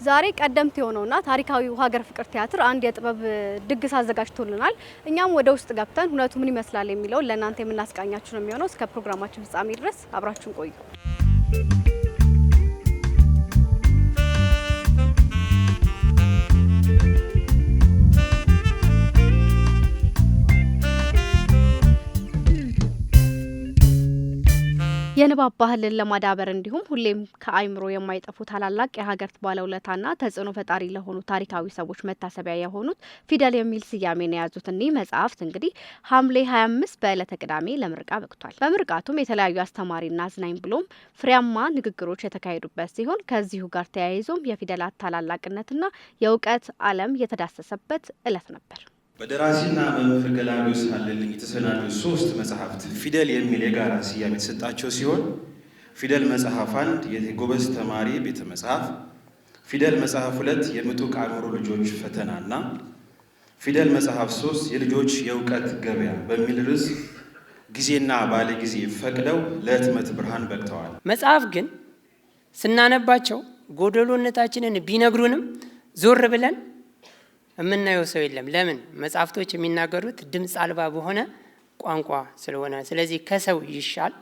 ዛሬ ቀደምት የሆነውና ታሪካዊው ሀገር ፍቅር ቲያትር አንድ የጥበብ ድግስ አዘጋጅቶልናል። እኛም ወደ ውስጥ ገብተን ሁነቱ ምን ይመስላል የሚለው ለእናንተ የምናስቃኛችሁ ነው የሚሆነው። እስከ ፕሮግራማችን ፍጻሜ ድረስ አብራችሁን ቆዩ። የንባብ ባህልን ለማዳበር እንዲሁም ሁሌም ከአይምሮ የማይጠፉ ታላላቅ የሀገር ባለውለታና ተጽዕኖ ፈጣሪ ለሆኑ ታሪካዊ ሰዎች መታሰቢያ የሆኑት ፊደል የሚል ስያሜን የያዙት እኒህ መጽሐፍት እንግዲህ ሐምሌ 25 በዕለተ ቅዳሜ ለምርቃ በቅቷል። በምርቃቱም የተለያዩ አስተማሪና አዝናኝ ብሎም ፍሬያማ ንግግሮች የተካሄዱበት ሲሆን ከዚሁ ጋር ተያይዞም የፊደላት ታላላቅነትና የእውቀት ዓለም የተዳሰሰበት ዕለት ነበር። በደራሲና መምህር ገላውዴዎስ አለልኝ የተሰናዱ 3 መጽሐፍት ፊደል የሚል የጋራ ስያሜ የተሰጣቸው ሲሆን ፊደል መጽሐፍ 1 የጎበዝ ተማሪ ቤተ መጽሐፍ፣ ፊደል መጽሐፍ 2 የምጡቅ አእምሮ ልጆች ፈተናና ፊደል መጽሐፍ 3 የልጆች የእውቀት ገበያ በሚል ርዕስ ጊዜና ባለ ጊዜ ፈቅደው ለህትመት ብርሃን በቅተዋል። መጽሐፍ ግን ስናነባቸው ጎደሎነታችንን ቢነግሩንም ዞር ብለን የምናየው ሰው የለም። ለምን? መጽሐፍቶች የሚናገሩት ድምፅ አልባ በሆነ ቋንቋ ስለሆነ፣ ስለዚህ ከሰው ይሻል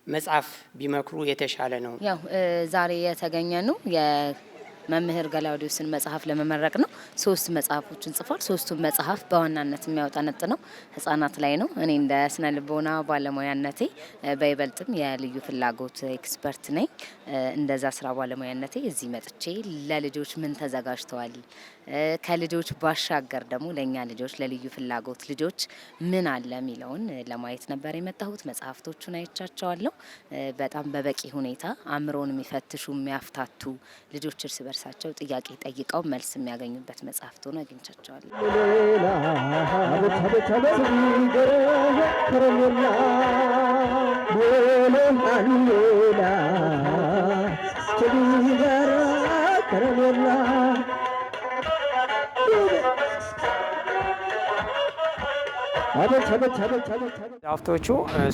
መጽሐፍ ቢመክሩ የተሻለ ነው። ያው ዛሬ የተገኘ ነው የመምህር ገላውዴዎስን መጽሐፍ ለመመረቅ ነው። 3 መጽሐፎችን ጽፏል። 3ቱም መጽሐፍ በዋናነት የሚያወጣነጥነው ህጻናት ላይ ነው። እኔ እንደ ስነ ልቦና ባለሙያነቴ በይበልጥም የልዩ ፍላጎት ኤክስፐርት ነኝ። እንደዛ ስራ ባለሙያነቴ እዚህ መጥቼ ለልጆች ምን ተዘጋጅተዋል፣ ከልጆች ባሻገር ደግሞ ለኛ ልጆች ለልዩ ፍላጎት ልጆች ምን አለ የሚለውን ለማየት ነበር የመጣሁት። መጽሐፍቶቹን አይቻቸዋለሁ። በጣም በበቂ ሁኔታ አእምሮን የሚፈትሹ የሚያፍታቱ ልጆች እርስ በርሳቸው ጥያቄ ጠይቀው መልስ የሚያገኙበት መጽሐፍት ሆኖ አግኝቻቸዋለሁ። መጽሐፍቶቹ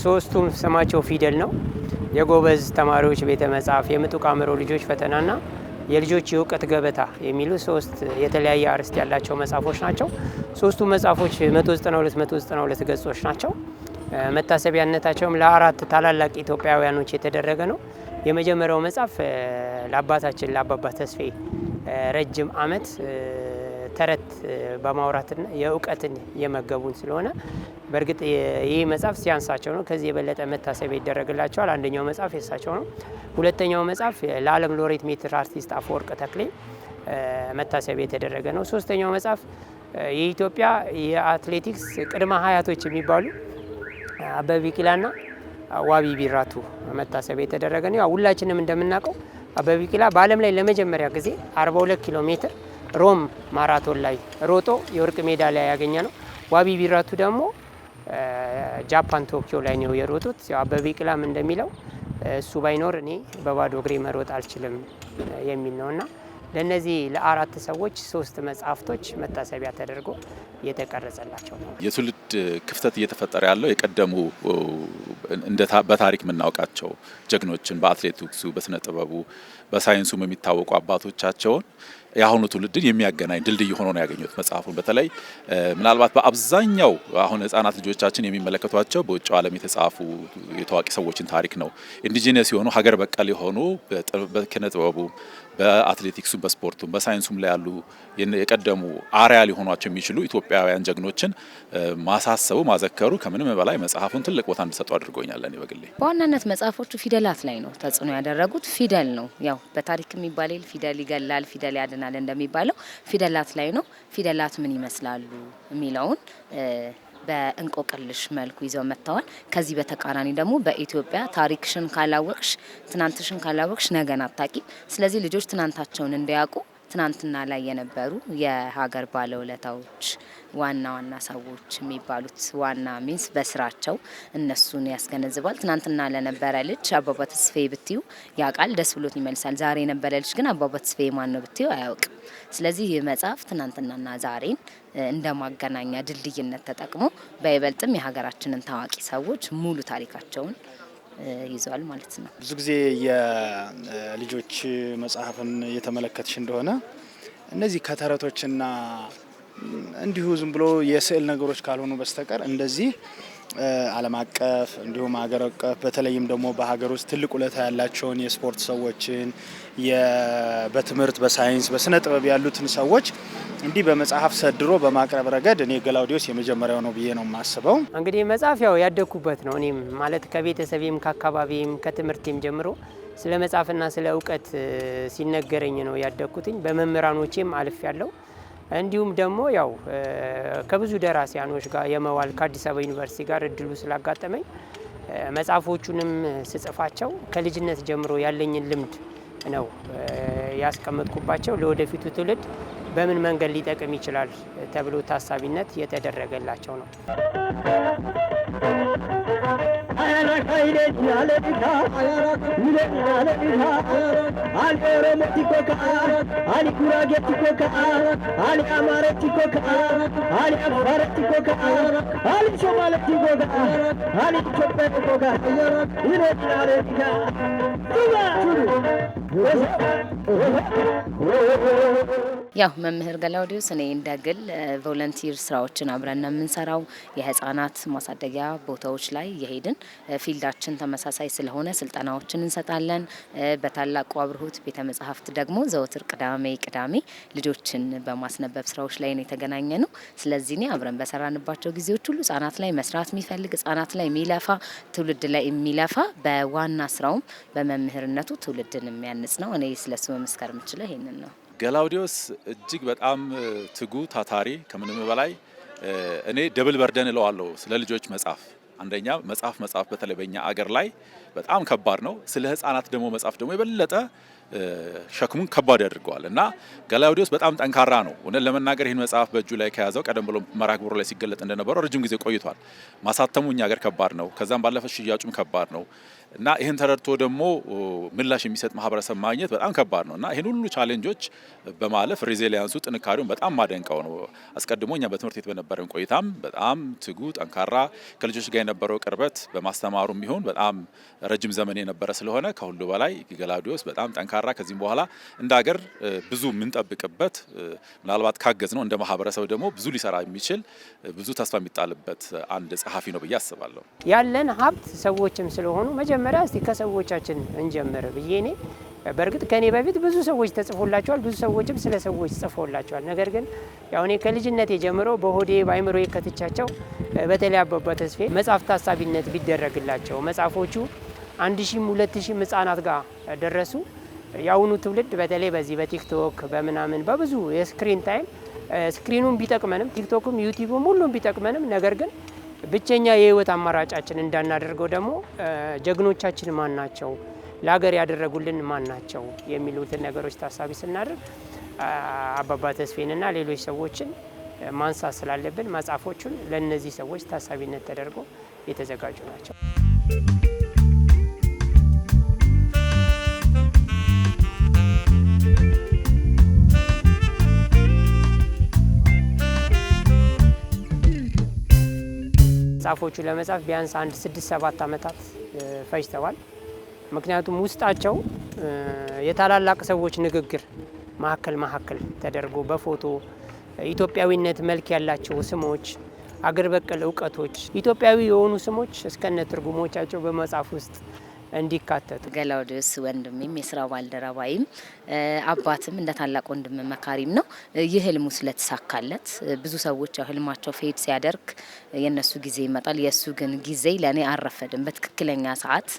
3ቱም ስማቸው ፊደል ነው። የጎበዝ ተማሪዎች ቤተ መጽሐፍ፣ የምጡቅ አእምሮ ልጆች ፈተናና የልጆች የእውቀት ገበታ የሚሉ 3 የተለያየ አርዕስት ያላቸው መጽሐፎች ናቸው። 3ቱ መጽሐፎች 192 ገጾች ናቸው። መታሰቢያነታቸውም ለ4 ታላላቅ ኢትዮጵያውያኖች የተደረገ ነው። የመጀመሪያው መጽሐፍ ለአባታችን ለአባባ ተስፋዬ ረጅም ዓመት ተረት በማውራትና የእውቀትን የመገቡን ስለሆነ በእርግጥ ይህ መጽሐፍ ሲያንሳቸው ነው። ከዚህ የበለጠ መታሰቢያ ይደረግላቸዋል። አንደኛው መጽሐፍ የሳቸው ነው። ሁለተኛው መጽሐፍ ለዓለም ሎሬት ሜትር አርቲስት አፈወርቅ ተክሌ መታሰቢያ የተደረገ ነው። ሶስተኛው መጽሐፍ የኢትዮጵያ የአትሌቲክስ ቅድመ ሀያቶች የሚባሉ አበበ ቢቂላና ዋቢ ቢራቱ መታሰቢያ የተደረገ ነው። ያው ሁላችንም እንደምናውቀው አበበ ቢቂላ በዓለም ላይ ለመጀመሪያ ጊዜ 42 ኪሎ ሜትር ሮም ማራቶን ላይ ሮጦ የወርቅ ሜዳሊያ ያገኘ ነው። ዋቢ ቢራቱ ደግሞ ጃፓን ቶኪዮ ላይ ነው የሮጡት። አበበ ቢቂላም እንደሚለው እሱ ባይኖር እኔ በባዶ እግሬ መሮጥ አልችልም የሚል ነውና ለነዚህ ለ4 ሰዎች 3 መጽሐፍቶች መታሰቢያ ተደርጎ የተቀረጸላቸው ነው። የትውልድ ክፍተት እየተፈጠረ ያለው የቀደሙ በታሪክ የምናውቃቸው ጀግኖችን በአትሌቲክሱ፣ በስነ ጥበቡ፣ በሳይንሱም የሚታወቁ አባቶቻቸውን የአሁኑ ትውልድን የሚያገናኝ ድልድይ ሆኖ ነው ያገኙት መጽሐፉን። በተለይ ምናልባት በአብዛኛው አሁን ህጻናት ልጆቻችን የሚመለከቷቸው በውጭ ዓለም የተጻፉ የታዋቂ ሰዎችን ታሪክ ነው። ኢንዲጂነስ የሆኑ ሀገር በቀል የሆኑ በኪነ ጥበቡ፣ በአትሌቲክሱም፣ በስፖርቱም፣ በሳይንሱም ላይ ያሉ የቀደሙ አርአያ ሊሆኗቸው የሚችሉ ኢትዮጵያውያን ጀግኖችን ማሳሰቡ ማዘከሩ ከምንም በላይ መጽሐፉን ትልቅ ቦታ እንድሰጡ አድርጎኛል። እኔ በግሌ በዋናነት መጽሐፎቹ ፊደላት ላይ ነው ተጽዕኖ ያደረጉት። ፊደል ነው ያው በታሪክ የሚባለው ፊደል ይገላል፣ ፊደል ያድናል እንደሚባለው ፊደላት ላይ ነው። ፊደላት ምን ይመስላሉ የሚለውን በእንቆቅልሽ መልኩ ይዘው መጥተዋል። ከዚህ በተቃራኒ ደግሞ በኢትዮጵያ ታሪክሽን ካላወቅሽ፣ ትናንትሽን ካላወቅሽ ነገን አታቂ። ስለዚህ ልጆች ትናንታቸውን እንዲያውቁ ትናንትና ላይ የነበሩ የሀገር ባለውለታዎች ዋና ዋና ሰዎች የሚባሉት ዋና ሚንስ በስራቸው እነሱን ያስገነዝባል። ትናንትና ለነበረ ልጅ አባባ ተስፋዬ ብትዩ ያውቃል፣ ደስ ብሎት ይመልሳል። ዛሬ የነበረ ልጅ ግን አባባ ተስፋዬ ማን ነው ብትዩ አያውቅም። ስለዚህ ይህ መጽሐፍ ትናንትናና ዛሬን እንደ ማገናኛ ድልድይነት ተጠቅሞ በይበልጥም የሀገራችንን ታዋቂ ሰዎች ሙሉ ታሪካቸውን ይዟል ማለት ነው። ብዙ ጊዜ የልጆች መጽሐፍን እየተመለከትሽ እንደሆነ እነዚህ ከተረቶችና እንዲሁ ዝም ብሎ የስዕል ነገሮች ካልሆኑ በስተቀር እንደዚህ ዓለም አቀፍ እንዲሁም ሀገር አቀፍ በተለይም ደግሞ በሀገር ውስጥ ትልቅ ውለታ ያላቸውን የስፖርት ሰዎችን በትምህርት፣ በሳይንስ፣ በስነ ጥበብ ያሉትን ሰዎች እንዲህ በመጽሐፍ ሰድሮ በማቅረብ ረገድ እኔ ገላውዲዮስ የመጀመሪያው ነው ብዬ ነው የማስበው። እንግዲህ መጽሐፍ ያው ያደኩበት ነው። እኔም ማለት ከቤተሰቤም ከአካባቢም ከትምህርቴም ጀምሮ ስለ መጽሐፍና ስለ እውቀት ሲነገረኝ ነው ያደኩትኝ። በመምህራኖቼም አልፍ ያለው እንዲሁም ደግሞ ያው ከብዙ ደራሲያኖች ጋር የመዋል ከአዲስ አበባ ዩኒቨርሲቲ ጋር እድሉ ስላጋጠመኝ መጽሐፎቹንም ስጽፋቸው ከልጅነት ጀምሮ ያለኝን ልምድ ነው ያስቀመጥኩባቸው። ለወደፊቱ ትውልድ በምን መንገድ ሊጠቅም ይችላል ተብሎ ታሳቢነት የተደረገላቸው ነው። ያው መምህር ገላውዲዮስ እኔ እንደ ግል ቮለንቲር ስራዎችን አብረን ነው የምንሰራው። የህፃናት ማሳደጊያ ቦታዎች ላይ የሄድን ፊልዳችን ተመሳሳይ ስለሆነ ስልጠናዎችን እንሰጣለን። በታላቁ አብርሆት ቤተ መጻሕፍት ደግሞ ዘወትር ቅዳሜ ልጆችን በማስነበብ ስራዎች ላይ ነው የተገናኘ ነው። ስለዚህ እኔ አብረን በሰራንባቸው ጊዜዎች ሁሉ ህጻናት ላይ መስራት የሚፈልግ ህጻናት ላይ የሚለፋ ትውልድ ላይ የሚለፋ በዋና ስራውም በመምህርነቱ ትውልድን የሚያንጽ ነው። እኔ ስለሱ መመስከር የምችለው ይሄንን ነው። ገላውዲዮስ እጅግ በጣም ትጉ ታታሪ፣ ከምንም በላይ እኔ ደብል በርደን እለዋለሁ ስለ ልጆች መጽሐፍ። አንደኛ መጽሐፍ በተለይ በእኛ አገር ላይ በጣም ከባድ ነው። ስለ ህፃናት ደግሞ መጽሐፍ ደግሞ የበለጠ ሸክሙን ከባድ ያደርገዋል እና ገላውዲዮስ በጣም ጠንካራ ነው። እውነት ለመናገር ይህን መጽሐፍ በእጁ ላይ ከያዘው ቀደም ብሎ መርሃ ግብሩ ላይ ሲገለጥ እንደነበረው ረጅም ጊዜ ቆይቷል። ማሳተሙ እኛ ሀገር ከባድ ነው። ከዛም ባለፈ ሽያጩም ከባድ ነው እና ይህን ተረድቶ ደግሞ ምላሽ የሚሰጥ ማህበረሰብ ማግኘት በጣም ከባድ ነው እና ይህን ሁሉ ቻሌንጆች በማለፍ ሬዚሊያንሱ ጥንካሬውን በጣም ማደንቀው ነው። አስቀድሞ እኛ በትምህርት ቤት በነበረን ቆይታም በጣም ትጉ ጠንካራ፣ ከልጆች ጋር የነበረው ቅርበት በማስተማሩም ይሁን በጣም ረጅም ዘመን የነበረ ስለሆነ ከሁሉ በላይ ገላውዲዮስ በጣም ጠንካራ፣ ከዚህም በኋላ እንደ ሀገር ብዙ የምንጠብቅበት ምናልባት ካገዝ ነው እንደ ማህበረሰብ ደግሞ ብዙ ሊሰራ የሚችል ብዙ ተስፋ የሚጣልበት አንድ ጸሐፊ ነው ብዬ አስባለሁ። ያለን ሀብት ሰዎችም ስለሆኑ መጀመሪያ እስቲ ከሰዎቻችን እንጀምር ብዬ እኔ በእርግጥ ከኔ በፊት ብዙ ሰዎች ተጽፎላቸዋል፣ ብዙ ሰዎችም ስለ ሰዎች ጽፎላቸዋል። ነገር ግን ያው እኔ ከልጅነቴ ጀምሮ በሆዴ በአይምሮዬ ከትቻቸው በተለይ አባባ ተስፋዬ መጽሐፍ ታሳቢነት ቢደረግላቸው መጽሐፎቹ 1000 2000 ህጻናት ጋር ደረሱ። የአሁኑ ትውልድ በተለይ በዚህ በቲክቶክ በምናምን በብዙ የስክሪን ታይም ስክሪኑን ቢጠቅመንም ቲክቶክም ዩቲዩብም ሁሉም ቢጠቅመንም ነገር ግን ብቸኛ የህይወት አማራጫችን እንዳናደርገው ደግሞ ጀግኖቻችን ማን ናቸው፣ ለሀገር ያደረጉልን ማን ናቸው የሚሉትን ነገሮች ታሳቢ ስናደርግ አባባ ተስፋዬንና ሌሎች ሰዎችን ማንሳት ስላለብን መጽሐፎቹን ለእነዚህ ሰዎች ታሳቢነት ተደርጎ የተዘጋጁ ናቸው። መጽሐፎቹ ለመጻፍ ቢያንስ 6-7 ዓመታት ፈጅተዋል። ምክንያቱም ውስጣቸው የታላላቅ ሰዎች ንግግር ማዕከል ተደርጎ በፎቶ ኢትዮጵያዊነት መልክ ያላቸው ስሞች፣ አገር በቀል እውቀቶች፣ ኢትዮጵያዊ የሆኑ ስሞች እስከነ ትርጉሞቻቸው በመጽሐፍ ውስጥ እንዲካተቱ ገላውዲዮስ ወንድሜም የስራ ባልደረባይም አባትም እንደ ታላቅ ወንድም መካሪም ነው። ይህ ህልሙ ስለተሳካለት ብዙ ሰዎች ህልማቸው ፌድ ሲያደርግ የነሱ ጊዜ ይመጣል። የሱ ግን ጊዜ ለኔ አረፈድም፣ በትክክለኛ ሰዓት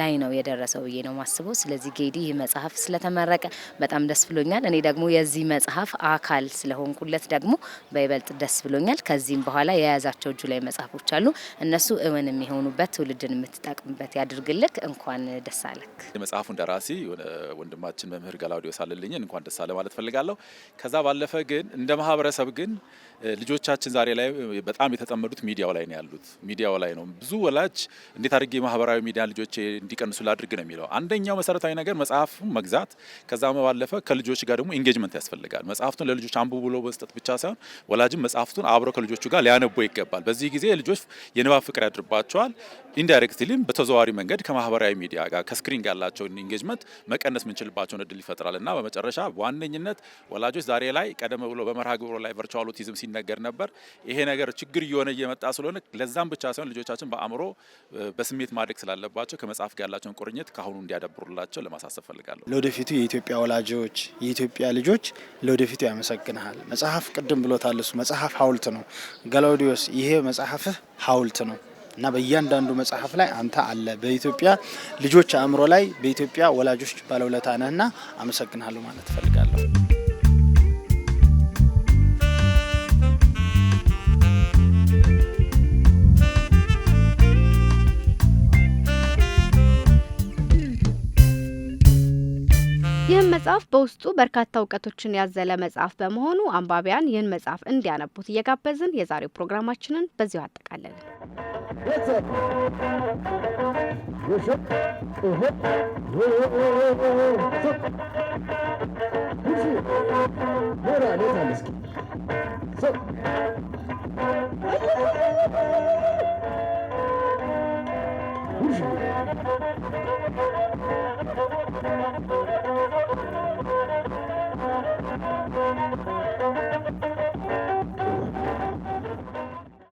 ላይ ነው የደረሰው ብዬ ነው ማስበው። ስለዚህ ጌዲ ይህ መጽሐፍ ስለተመረቀ በጣም ደስ ብሎኛል። እኔ ደግሞ የዚህ መጽሐፍ አካል ስለሆንኩለት ደግሞ በይበልጥ ደስ ብሎኛል። ከዚህም በኋላ የያዛቸው እጁ ላይ መጽሐፎች አሉ። እነሱ እውን የሚሆኑበት ትውልድን የምትጠቅምበት ያድርግልን። ስለተመረክ እንኳን ደስ አለክ። የመጽሐፉን ደራሲ ወንድማችን መምህር ገላውዲዮስ አለልኝን እንኳን ደስ አለ ማለት ፈልጋለሁ። ከዛ ባለፈ ግን እንደ ማህበረሰብ ግን ልጆቻችን ዛሬ ላይ በጣም የተጠመዱት ሚዲያው ላይ ነው ያሉት። ሚዲያው ላይ ነው ብዙ ወላጅ እንዴት አድርጌ ማህበራዊ ሚዲያ ልጆች እንዲቀንሱ ላድርግ ነው የሚለው። አንደኛው መሰረታዊ ነገር መጽሐፉን መግዛት፣ ከዛ ባለፈ ከልጆች ጋር ደግሞ ኢንጌጅመንት ያስፈልጋል። መጽሐፍቱን ለልጆች አንብቡ ብሎ መስጠት ብቻ ሳይሆን ወላጅም መጽሐፍቱን አብረው ከልጆቹ ጋር ሊያነቡ ይገባል። በዚህ ጊዜ ልጆች የንባብ ፍቅር ያድርባቸዋል። ኢንዳይሬክትሊም በተዘዋዋሪ መንገድ ከማህበራዊ ሚዲያ ጋር ከስክሪን ጋር ያላቸውን ኢንጌጅመንት መቀነስ የምንችልባቸውን እድል ይፈጥራል እና በመጨረሻ በዋነኝነት ወላጆች ዛሬ ላይ ቀደም ብሎ በመርሃ ግብሩ ላይ ቨርቹዋል ኦቲዝም ሲነገር ነበር። ይሄ ነገር ችግር እየሆነ እየመጣ ስለሆነ ለዛም ብቻ ሳይሆን ልጆቻችን በአእምሮ በስሜት ማደግ ስላለባቸው ከመጽሐፍ ጋር ያላቸውን ቁርኝት ካሁኑ እንዲያዳብሩላቸው ለማሳሰብ ፈልጋለሁ። ለወደፊቱ የኢትዮጵያ ወላጆች፣ የኢትዮጵያ ልጆች ለወደፊቱ ያመሰግናል። መጽሐፍ ቅድም ብሎታል እሱ መጽሐፍ ሐውልት ነው። ገላውዲዮስ ይሄ መጽሐፍህ ሐውልት ነው እና በእያንዳንዱ መጽሐፍ ላይ አንተ አለ። በኢትዮጵያ ልጆች አእምሮ ላይ በኢትዮጵያ ወላጆች ባለውለታ ነህና አመሰግናለሁ ማለት ፈልጋለሁ። ይህን መጽሐፍ በውስጡ በርካታ እውቀቶችን ያዘለ መጽሐፍ በመሆኑ አንባቢያን ይህን መጽሐፍ እንዲያነቡት እየጋበዝን የዛሬው ፕሮግራማችንን በዚሁ አጠቃለልን። Who's